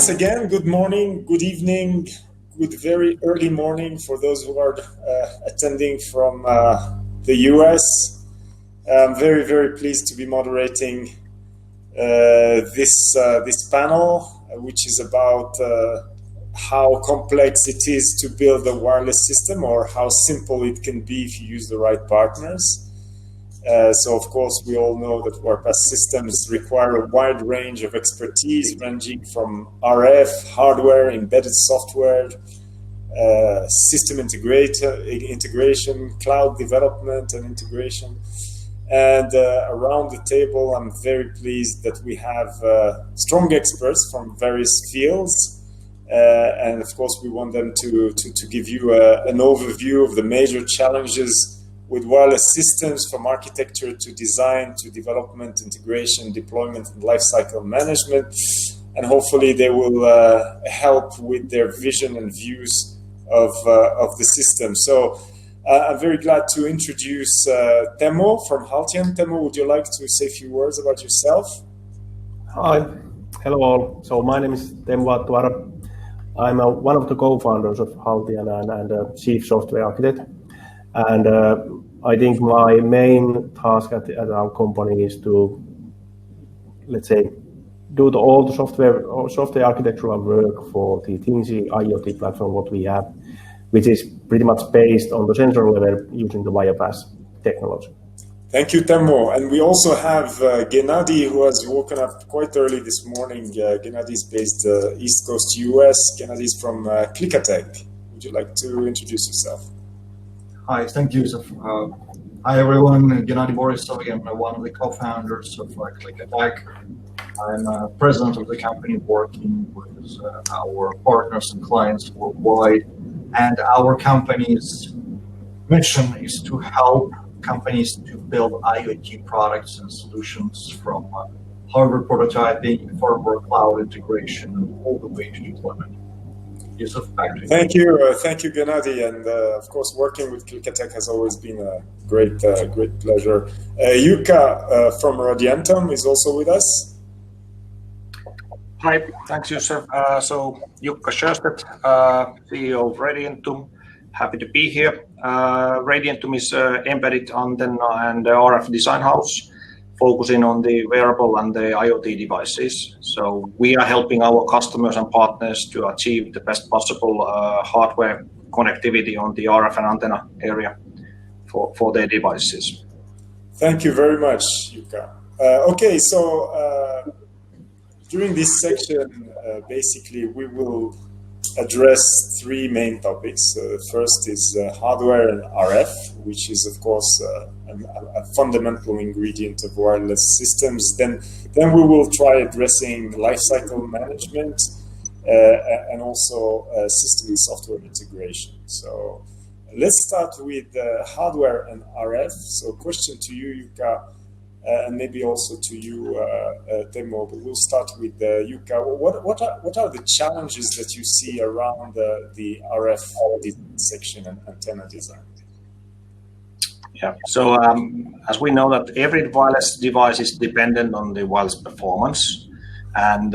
once again, good morning, good evening, good very early morning for those who are attending from the US. I'm very, very pleased to be moderating this panel, which is about how complex it is to build a wireless system or how simple it can be if you use the right partners. So, of course, we all know that Wirepas systems require a wide range of expertise, ranging from RF, hardware, embedded software, system integration, cloud development and integration. And around the table, I'm very pleased that we have strong experts from various fields. And, of course, we want them to give you an overview of the major challenges with wireless systems, from architecture to design to development, integration, deployment, and lifecycle management. And hopefully they will help with their vision and views of the system. So I'm very glad to introduce Temo from Haltian. Temo, would you like to say a few words about yourself? Hi, hello all. So my name is Temo Tuara. I'm one of the co-founders of Haltian and chief software architect. And I think my main task at our company is to, let's say, do all the software architectural work for the Teensy IoT platform what we have, which is pretty much based on the sensor level using the Wirepas technology. Thank you, Temo. And we also have Gennady, who has woken up quite early this morning. Gennady is based East Coast US. Gennady is from Klika Tech. Would you like to introduce yourself? Hi, thank you, Yusuf. Hi, everyone. Gennady Borisov. I'm one of the co-founders of Klika Tech. I'm president of the company working with our partners and clients worldwide. And our company's mission is to help companies to build IoT products and solutions from hardware prototyping, firmware cloud integration, and all the way to deployment. Yusuf, back to you. Thank you, Gennady, and of course, working with Klika Tech has always been a great pleasure. Jukka from Radientum is also with us. Hi, thanks, Yusuf. So Jukka Sjöstedt, CEO of Radientum. Happy to be here. Radientum is embedded antenna and RF design house, focusing on the wearable and the IoT devices. So we are helping our customers and partners to achieve the best possible hardware connectivity on the RF and antenna area for their devices. Thank you very much, Jukka. Okay, so during this section, basically, we will address three main topics. First is hardware and RF, which is, of course, a fundamental ingredient of wireless systems. Then we will try addressing lifecycle management and also system and software integration. So let's start with hardware and RF. So question to you, Jukka, and maybe also to you, Temo, but we'll start with Jukka. What are the challenges that you see around the RF section and antenna design? Yeah, so as we know that every wireless device is dependent on the wireless performance, and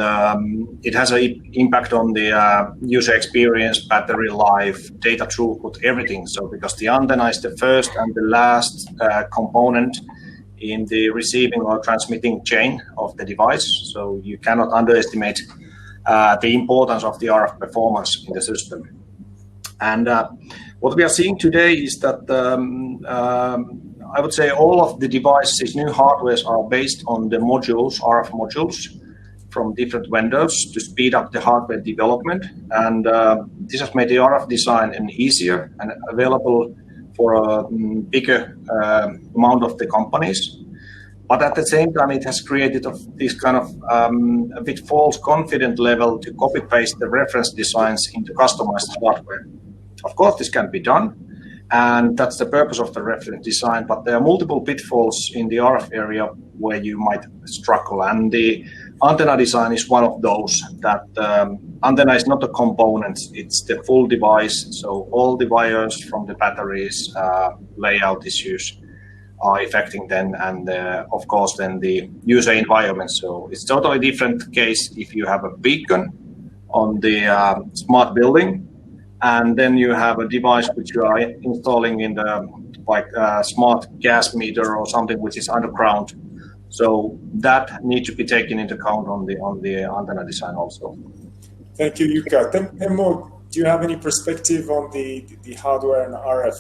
it has an impact on the user experience, battery life, data throughput, everything. So because the antenna is the first and the last component in the receiving or transmitting chain of the device, so you cannot underestimate the importance of the RF performance in the system. And what we are seeing today is that I would say all of the devices, new hardwares, are based on the modules, RF modules from different vendors to speed up the hardware development. And this has made the RF design easier and available for a bigger amount of the companies. But at the same time, it has created this kind of a bit false confident level to copy paste the reference designs into customized hardware. Of course, this can be done, and that's the purpose of the reference design, but there are multiple pitfalls in the RF area where you might struggle, and the antenna design is one of those. That antenna is not a component, it's the full device, so all the wires from the batteries, layout issues are affecting them, and of course then the user environment. So it's totally different case if you have a beacon on the smart building, and then you have a device which you are installing in the smart gas meter or something which is underground. So that needs to be taken into account on the antenna design also. Thank you, Jukka. Temo, do you have any perspective on the hardware and RF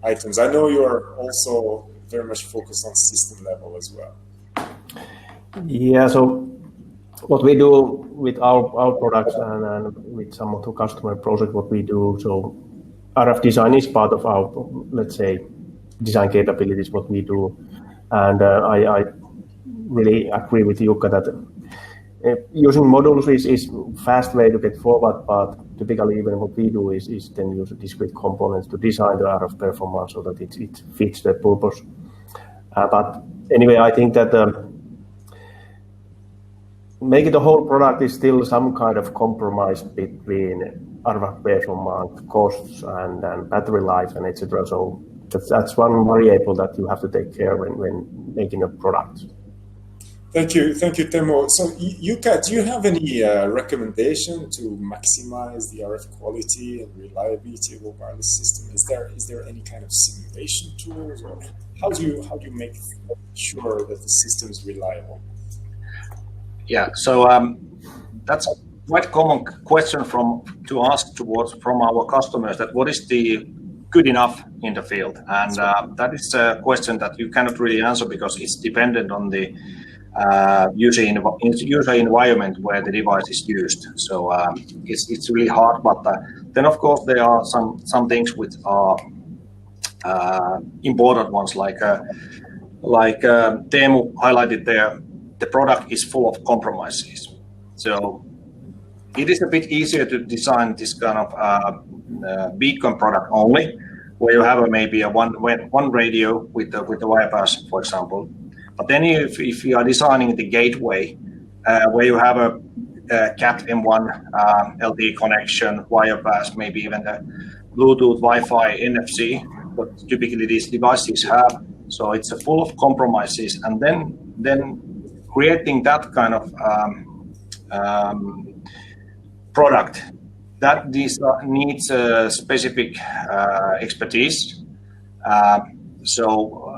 items? I know you're also very much focused on system level as well. Yeah, so what we do with our products and with some of the customer projects, what we do, so RF design is part of our, let's say, design capabilities, what we do. And I really agree with Jukka that using modules is fast way to get forward, but typically even what we do is then use discrete components to design the RF performance so that it fits the purpose. But anyway, I think that making the whole product is still some kind of compromise between RF performance, costs, and battery life, and etc. So that's one variable that you have to take care when making a product. Thank you, Temo. So, Jukka, do you have any recommendation to maximize the RF quality and reliability of a wireless system? Is there any kind of simulation tools, or how do you make sure that the system is reliable? Yeah, so that's a quite common question to ask from our customers, that what is the good enough in the field, and that is a question that you cannot really answer because it's dependent on the user environment where the device is used. So it's really hard, but then of course there are some things which are important ones, like Teemu highlighted there. The product is full of compromises, so it is a bit easier to design this kind of beacon product only, where you have maybe one radio with the Wirepas, for example. But then if you are designing the gateway, where you have a Cat M1 LTE connection, Wirepas, maybe even the Bluetooth, Wi-Fi, NFC, what typically these devices have. So it's full of compromises, and then creating that kind of product that needs specific expertise. So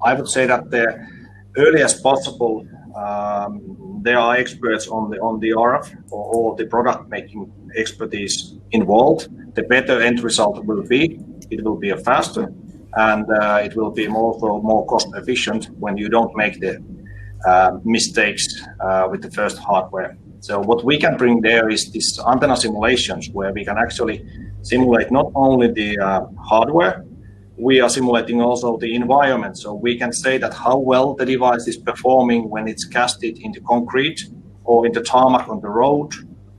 I would say that the earliest possible, there are experts on the RF or the product making expertise involved. The better end result will be. It will be faster, and it will be also more cost efficient when you don't make the mistakes with the first hardware. So what we can bring there is this antenna simulations, where we can actually simulate not only the hardware, we are simulating also the environment. So we can say that how well the device is performing when it's casted into concrete or in the tarmac on the road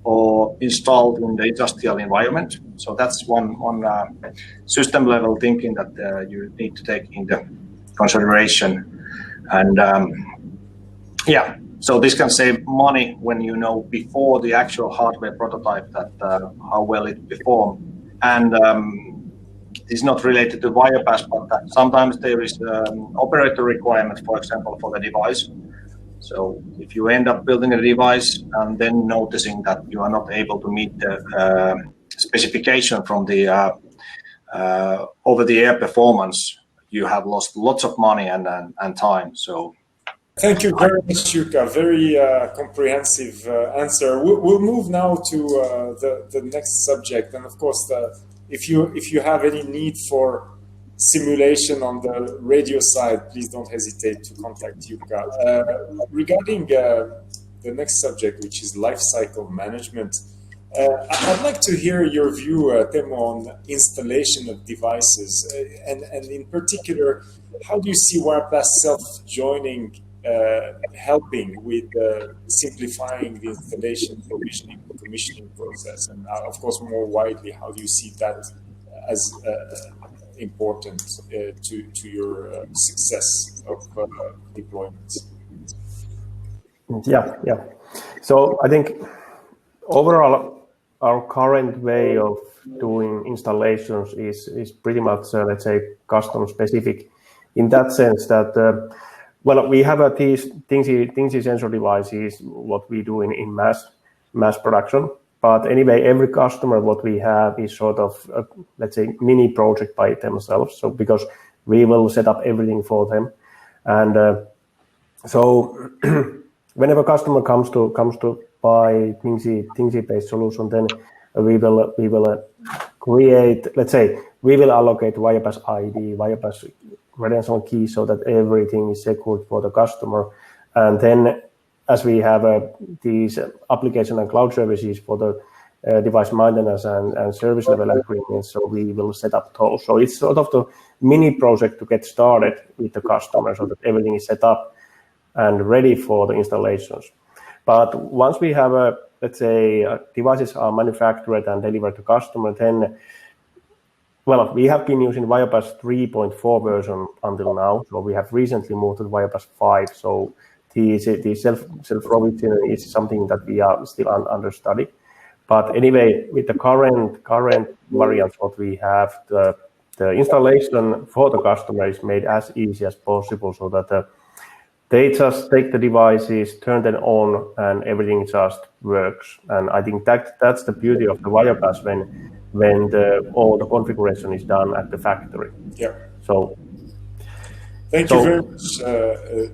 or installed in the industrial environment. So that's one system level thinking that you need to take into consideration. And yeah, so this can save money when you know before the actual hardware prototype that how well it performs. And it's not related to Wirepas, but sometimes there is operator requirement, for example, for the device. So if you end up building a device and then noticing that you are not able to meet the specification from the over-the-air performance, you have lost lots of money and time. So. Thank you very much, Jukka. Very comprehensive answer. We'll move now to the next subject, and of course, if you have any need for simulation on the radio side, please don't hesitate to contact Jukka. Regarding the next subject, which is life cycle management, I'd like to hear your view, Temo, on installation of devices, and in particular, how do you see Wirepas self-joining helping with simplifying the installation, provisioning, commissioning process, and of course, more widely, how do you see that as important to your success of deployments? Yeah. So I think overall, our current way of doing installations is pretty much, let's say, custom specific, in that sense that. Well, we have these things sensor devices, what we do in mass production, But anyway, every customer what we have is sort of let's say mini project by themselves. So because we will set up everything for them, and so whenever customer comes to buy Thingsy based solution, then we will create, let's say, we will allocate Wirepas ID, Wirepas credential key, so that everything is secured for the customer. And then, as we have these application and cloud services for the device maintenance and service level agreements, so we will set up those. So it's sort of the mini project to get started with the customer, so that everything is set up and ready for the installations. But once we have let's say devices are manufactured and delivered to customer, then well, we have been using Wirepas 3.4 version until now. So we have recently moved to Wirepas 5. So the self-provisioning is something that we are still under study. But anyway, with the current variants, what we have, the installation for the customer is made as easy as possible, so that they just take the devices, turn them on, and everything just works. And I think that's the beauty of the Wirepas when all the configuration is done at the factory. Yeah. So. Thank you very much,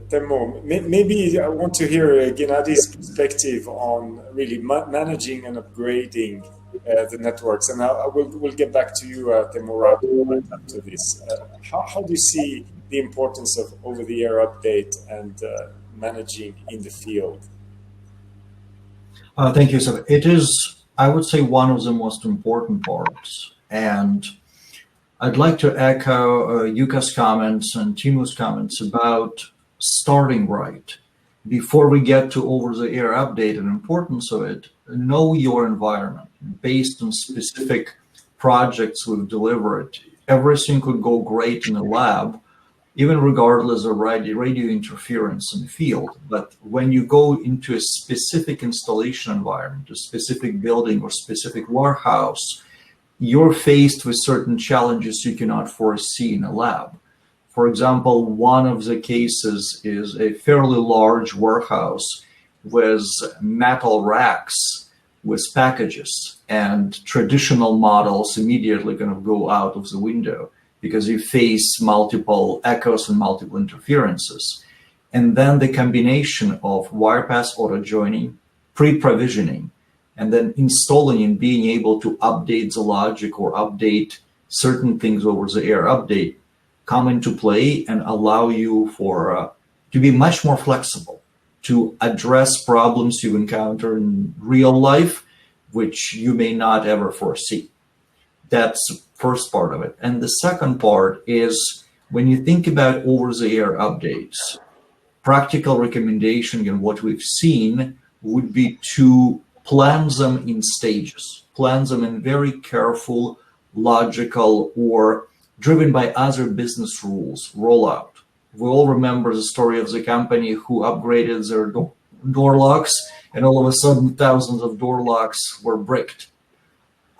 Teemu. Maybe I want to hear Gennadi's perspective on really managing and upgrading the networks, and we'll get back to you, Teemu, right after this. How do you see the importance of over-the-air update and managing in the field? Thank you, sir. It is, I would say, one of the most important parts, and I'd like to echo Yuka's comments and Teemu's comments about starting right. Before we get to over-the-air update and importance of it, know your environment. Based on specific projects we've delivered, everything could go great in the lab, even regardless of radio interference in the field. But when you go into a specific installation environment, a specific building or specific warehouse, you're faced with certain challenges you cannot foresee in a lab. For example, one of the cases is a fairly large warehouse with metal racks with packages, and traditional models immediately kind of go out of the window because you face multiple echoes and multiple interferences. And then the combination of Wirepas auto-joining, pre-provisioning, and then installing and being able to update the logic or update certain things over the air update come into play and allow you to be much more flexible, to address problems you encounter in real life, which you may not ever foresee. That's the first part of it. And the second part is when you think about over-the-air updates, practical recommendation and what we've seen would be to plan them in stages, plan them in very careful, logical, or driven by other business rules rollout. We all remember the story of the company who upgraded their door locks, and all of a sudden thousands of door locks were bricked.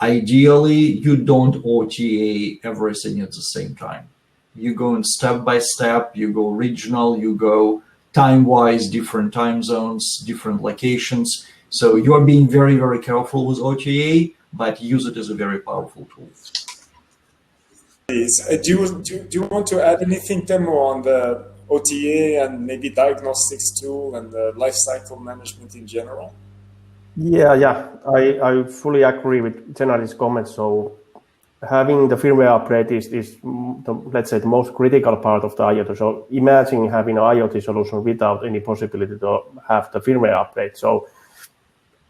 Ideally, you don't OTA everything at the same time. You go in step by step, you go regional, you go time-wise, different time zones, different locations. So you are being very, very careful with OTA, but use it as a very powerful tool. Do you want to add anything, Teemu, on the OTA and maybe diagnostics tool and the lifecycle management in general? Yeah. I fully agree with Gennadi's comments. So having the firmware upgrade is let's say, the most critical part of the IoT. So imagine having an IoT solution without any possibility to have the firmware upgrade. So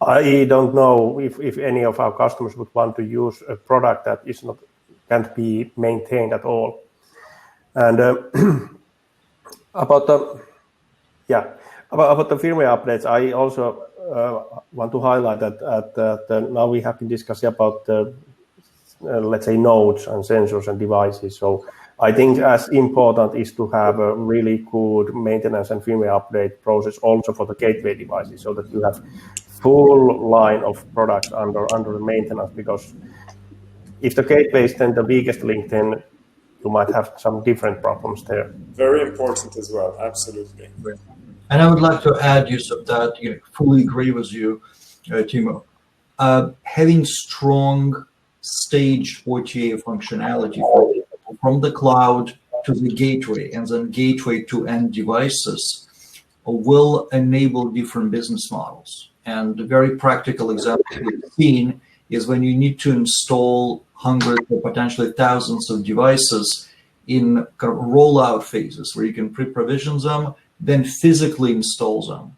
I don't know if any of our customers would want to use a product that can't be maintained at all. And about the firmware updates, I also want to highlight that now we have been discussing about the let's say nodes and sensors and devices. So I think as important is to have a really good maintenance and firmware update process also for the gateway devices, so that you have full line of products under the maintenance, because if the gateway is then the weakest link, then you might have some different problems there. Very important as well, absolutely. And I would like to add, Yusuf, that fully agree with you, Teemu. having strong staged OTA functionality from the cloud to the gateway and then gateway to end devices will enable different business models. And a very practical example we've seen is when you need to install hundreds or potentially thousands of devices in kind of rollout phases where you can pre-provision them, then physically install them.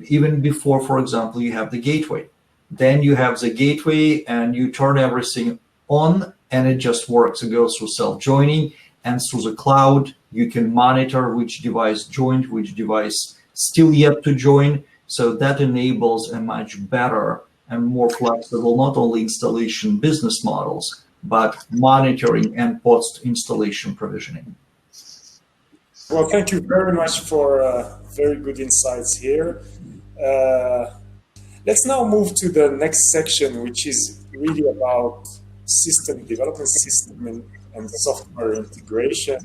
Even before, for example, you have the gateway. Then you have the gateway and you turn everything on and it just works. It goes through self-joining, and through the cloud, you can monitor which device joined, which device still yet to join. So that enables a much better and more flexible, not only installation business models, but monitoring and post-installation provisioning. Well, thank you very much for very good insights here. Let's now move to the next section, which is really about system development, system and software integration.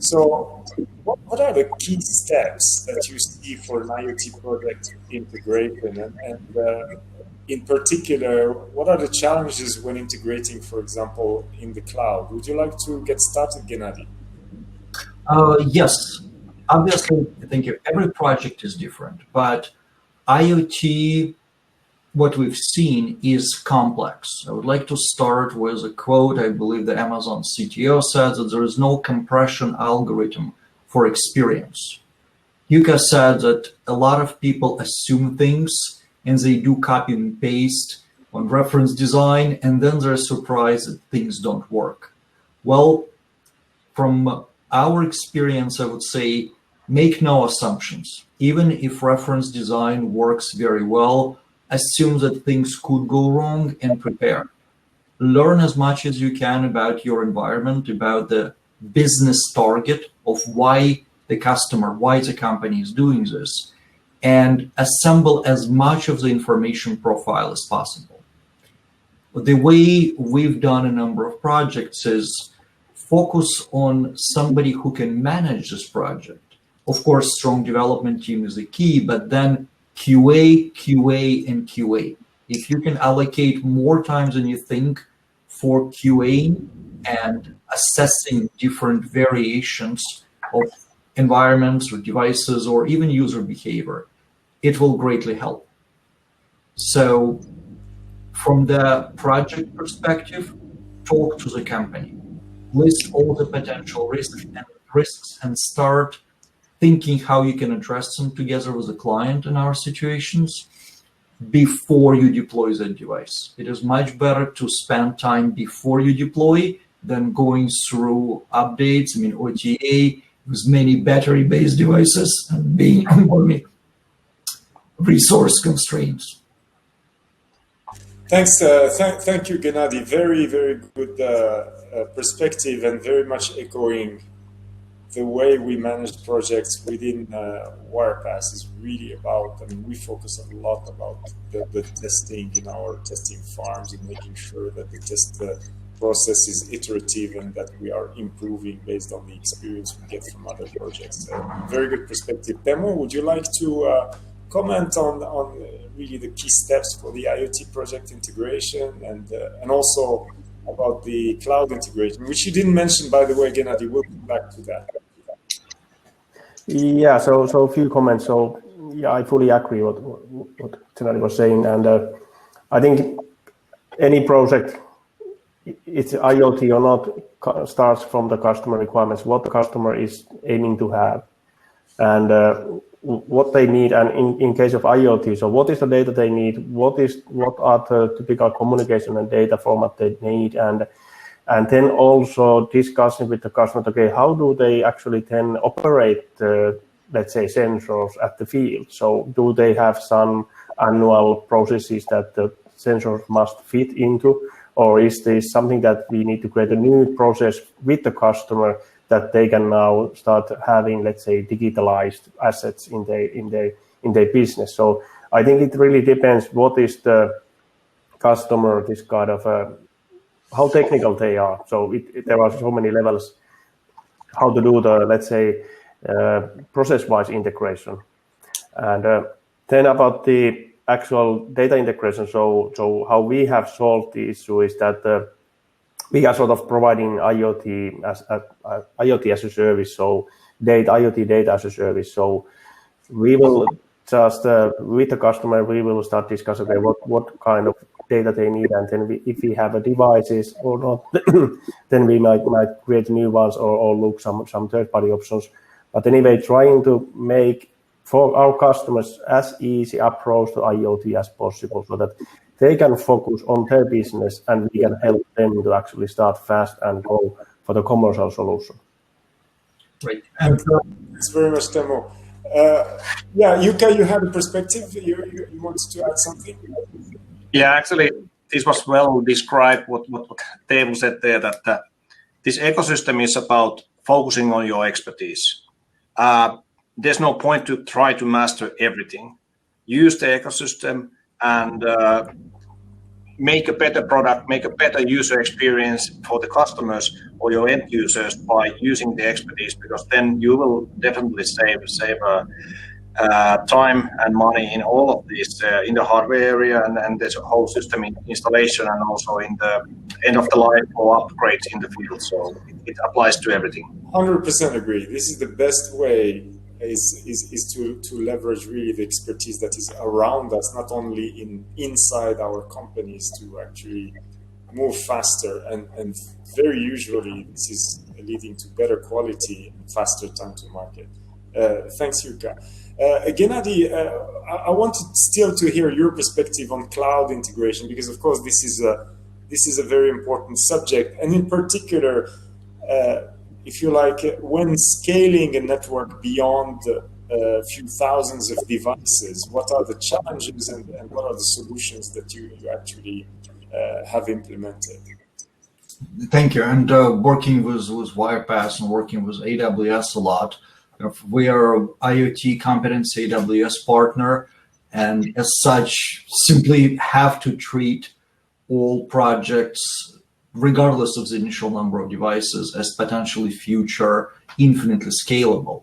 So what are the key steps that you see for an IoT project integration? And in particular, what are the challenges when integrating, for example, in the cloud? Would you like to get started, Gennady? Yes. Obviously, I think every project is different, but IoT, what we've seen is complex. I would like to start with a quote. I believe the Amazon CTO said that there is no compression algorithm for experience. Yuka said that a lot of people assume things and they do copy and paste on reference design, and then they're surprised that things don't work. Well, from our experience, I would say, make no assumptions. Even if reference design works very well, assume that things could go wrong and prepare. Learn as much as you can about your environment, about the business target of why the customer, why the company is doing this, and assemble as much of the information profile as possible. The way we've done a number of projects is focus on somebody who can manage this project. Of course, strong development team is the key, but then QA, QA, and QA. If you can allocate more time than you think for QA and assessing different variations of environments or devices or even user behavior, it will greatly help. So from the project perspective, talk to the company, list all the potential risks and start thinking how you can address them together with the client in our situations before you deploy that device. It is much better to spend time before you deploy than going through updates, OTA, with many battery-based devices and being resource constraints. Thanks. Thank you, Gennady. Very, very good perspective, and very much echoing the way we manage projects within Wirepas is really about, we focus a lot about the testing in our testing farms and making sure that the test process is iterative and that we are improving based on the experience we get from other projects. Very good perspective. Teemu, would you like to comment on really the key steps for the IoT project integration and also about the cloud integration, which you didn't mention, by the way, Gennady? We'll come back to that. Yeah, so a few comments. So yeah, I fully agree what Gennady was saying, and I think any project, it's IoT or not, starts from the customer requirements, what the customer is aiming to have, and what they need. And in case of IoT, so what is the data they need? What are the typical communication and data format they need, and then also discussing with the customer, okay, how do they actually then operate, let's say, sensors at the field? So do they have some annual processes that the sensors must fit into, or is this something that we need to create a new process with the customer that they can now start having, let's say, digitalized assets in their business? So I think it really depends what is the customer, this kind of how technical they are. So there are so many levels how to do the, let's say, process-wise integration. And then about the actual data integration, so how we have solved the issue is that we are sort of providing IoT as a service, so IoT data as a service. So we will just with the customer, we will start discussing what kind of data they need, and then if we have a devices or not, then we might create new ones or look some third-party options. But anyway, trying to make for our customers as easy approach to IoT as possible, so that they can focus on their business and we can help them to actually start fast and go for the commercial solution. Great. Thanks very much, Teemu. Jukka, you had a perspective. You wanted to add something? Yeah, actually, this was well described. What Teemu said there, that this ecosystem is about focusing on your expertise. There's no point to try to master everything. Use the ecosystem and make a better product, make a better user experience for the customers or your end users by using the expertise, because then you will definitely save time and money in all of these, in the hardware area and there's a whole system installation and also in the end of the life or upgrades in the field. So it applies to everything. 100% agree. This is the best way is to leverage really the expertise that is around us, not only inside our companies, to actually move faster and very usually this is leading to better quality and faster time to market. Thanks, Jukka. Gennady, I wanted still to hear your perspective on cloud integration, because of course this is a very important subject, and in particular, if you like, when scaling a network beyond a few thousands of devices, what are the challenges and what are the solutions that you actually have implemented? Thank you. And working with Wirepas and working with AWS a lot, we are an IoT competency AWS partner, and as such, simply have to treat all projects, regardless of the initial number of devices, as potentially future infinitely scalable.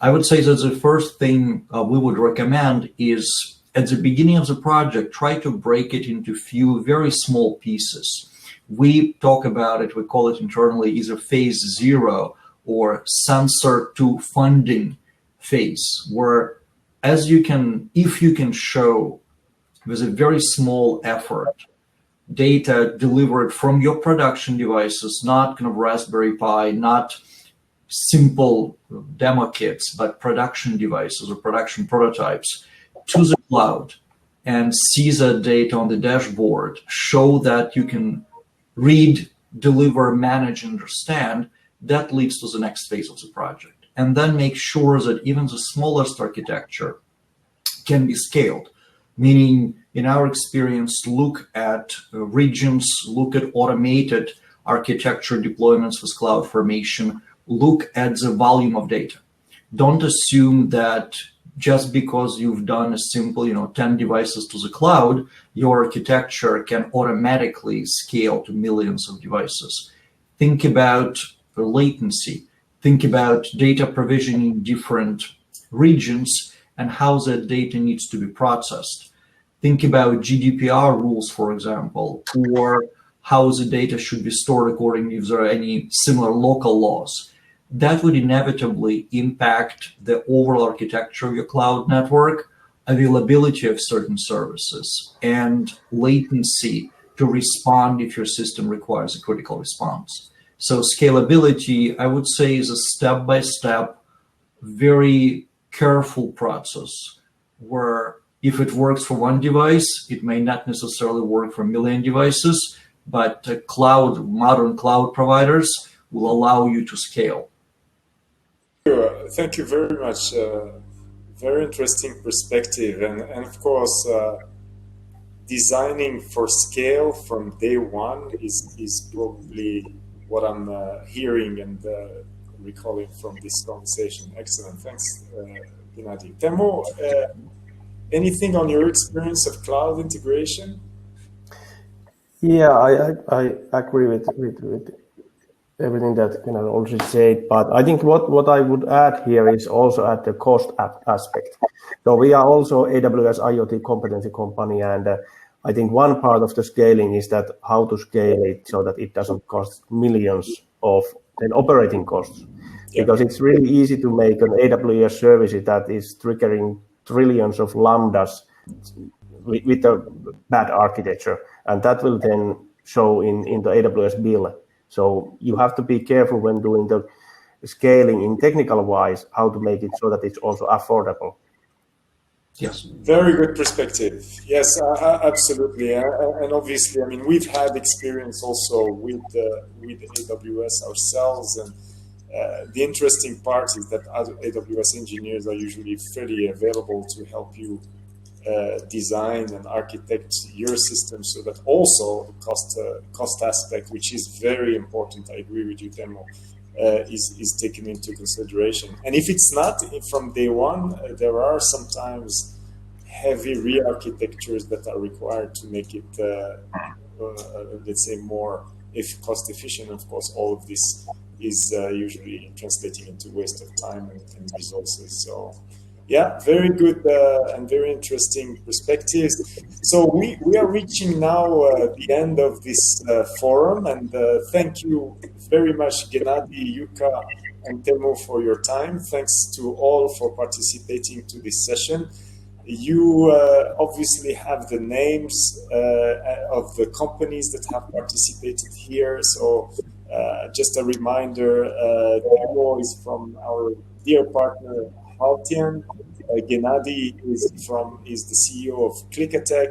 I would say that the first thing we would recommend is at the beginning of the project, try to break it into few very small pieces. We talk about it, we call it internally either phase 0 or sensor to funding phase, where if you can show with a very small effort data delivered from your production devices, not kind of Raspberry Pi, not simple demo kits, but production devices or production prototypes to the cloud, and see that data on the dashboard, show that you can read, deliver, manage, understand, that leads to the next phase of the project. And then make sure that even the smallest architecture can be scaled, meaning in our experience, look at regions, look at automated architecture deployments with CloudFormation, look at the volume of data. Don't assume that just because you've done a simple, 10 devices to the cloud, your architecture can automatically scale to millions of devices. Think about the latency. Think about data provisioning in different regions and how that data needs to be processed. Think about GDPR rules, for example, or how the data should be stored according if there are any similar local laws. That would inevitably impact the overall architecture of your cloud network, availability of certain services, and latency to respond if your system requires a critical response. So scalability, I would say, is a step-by-step, very careful process where if it works for one device, it may not necessarily work for a million devices, but modern cloud providers will allow you to scale. Thank you very much. Very interesting perspective. And of course, designing for scale from day one is probably what I'm hearing and recalling from this conversation. Excellent. Thanks, Gennady. Teemu, anything on your experience of cloud integration? Yeah, I agree with everything that Gunnar already said, but I think what I would add here is also at the cost aspect. So we are also AWS IoT competency company, and I think one part of the scaling is that how to scale it so that it doesn't cost millions of then operating costs. Yeah. Because it's really easy to make an AWS service that is triggering trillions of lambdas with a bad architecture, and that will then show in the AWS bill. So you have to be careful when doing the scaling in technical wise, how to make it so that it's also affordable. Yes, very good perspective. Yes, absolutely, and obviously, I mean, we've had experience also with AWS ourselves, and the interesting part is that AWS engineers are usually fairly available to help you design and architect your system, so that also the cost aspect, which is very important. I agree with you, Temo, is taken into consideration. And if it's not from day one, there are sometimes heavy re-architectures that are required to make it, let's say, more cost efficient. Of course, all of this is usually translating into waste of time and resources. So. Yeah, very good and very interesting perspectives. So we are reaching now the end of this forum, and thank you very much, Gennady, Yuka, and Temo, for your time. Thanks to all for participating to this session. You obviously have the names of the companies that have participated here. So just a reminder, Temo is from our dear partner, Haltian. Gennady is the CEO of Klika Tech,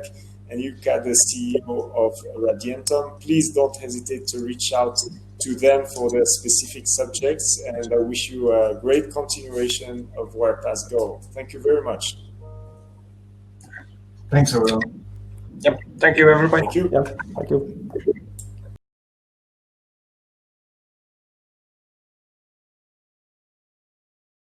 and Yuka the CEO of Radientum. Please don't hesitate to reach out to them for the specific subjects, and I wish you a great continuation of Wirepas Go. Thank you very much. Thanks, everyone. Yep. Thank you, everybody. Thank you. Yeah, thank you.